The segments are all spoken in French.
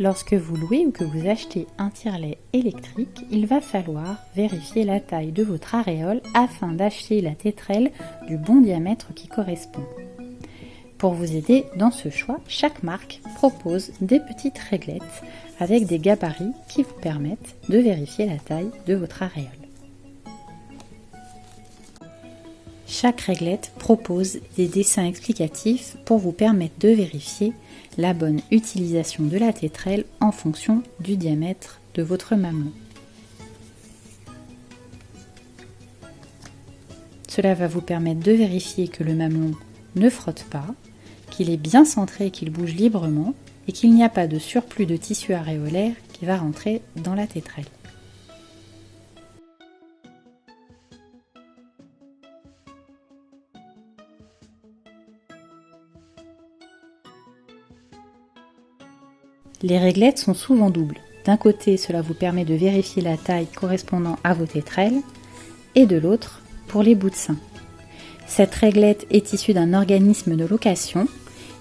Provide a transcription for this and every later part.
Lorsque vous louez ou que vous achetez un tire-lait électrique, il va falloir vérifier la taille de votre aréole afin d'acheter la tétrelle du bon diamètre qui correspond. Pour vous aider dans ce choix, chaque marque propose des petites réglettes avec des gabarits qui vous permettent de vérifier la taille de votre aréole. Chaque réglette propose des dessins explicatifs pour vous permettre de vérifier la bonne utilisation de la tétrelle en fonction du diamètre de votre mamelon. Cela va vous permettre de vérifier que le mamelon ne frotte pas, qu'il est bien centré et qu'il bouge librement et qu'il n'y a pas de surplus de tissu aréolaire qui va rentrer dans la tétrelle. Les réglettes sont souvent doubles. D'un côté, cela vous permet de vérifier la taille correspondant à vos tétrelles et de l'autre, pour les bouts de sein. Cette réglette est issue d'un organisme de location.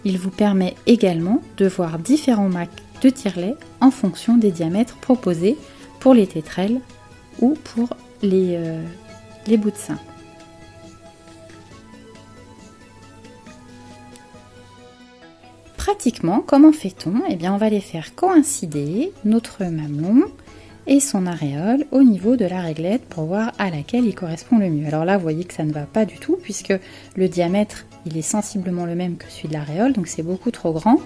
Il vous permet également de voir différents marques de tire-lait en fonction des diamètres proposés pour les tétrelles ou pour les bouts de sein. Pratiquement, comment fait-on? Eh bien, on va les faire coïncider, notre mamelon et son aréole, au niveau de la réglette pour voir à laquelle il correspond le mieux. Alors là, vous voyez que ça ne va pas du tout puisque le diamètre, il est sensiblement le même que celui de l'aréole, donc c'est beaucoup trop grand.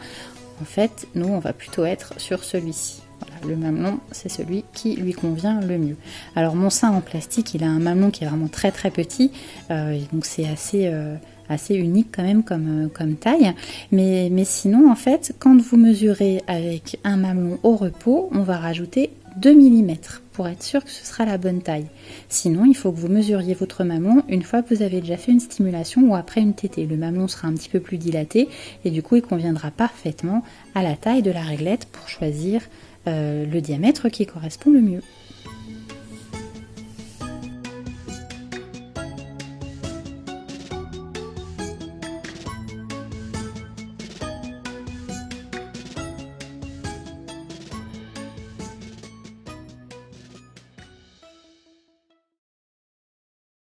En fait, nous, on va plutôt être sur celui-ci. Voilà, le mamelon, c'est celui qui lui convient le mieux. Alors, mon sein en plastique, il a un mamelon qui est vraiment très très petit, donc c'est assez unique quand même comme taille, mais sinon en fait quand vous mesurez avec un mamelon au repos, on va rajouter 2 mm pour être sûr que ce sera la bonne taille. Sinon il faut que vous mesuriez votre mamelon une fois que vous avez déjà fait une stimulation ou après une tétée. Le mamelon sera un petit peu plus dilaté et du coup il conviendra parfaitement à la taille de la réglette pour choisir le diamètre qui correspond le mieux.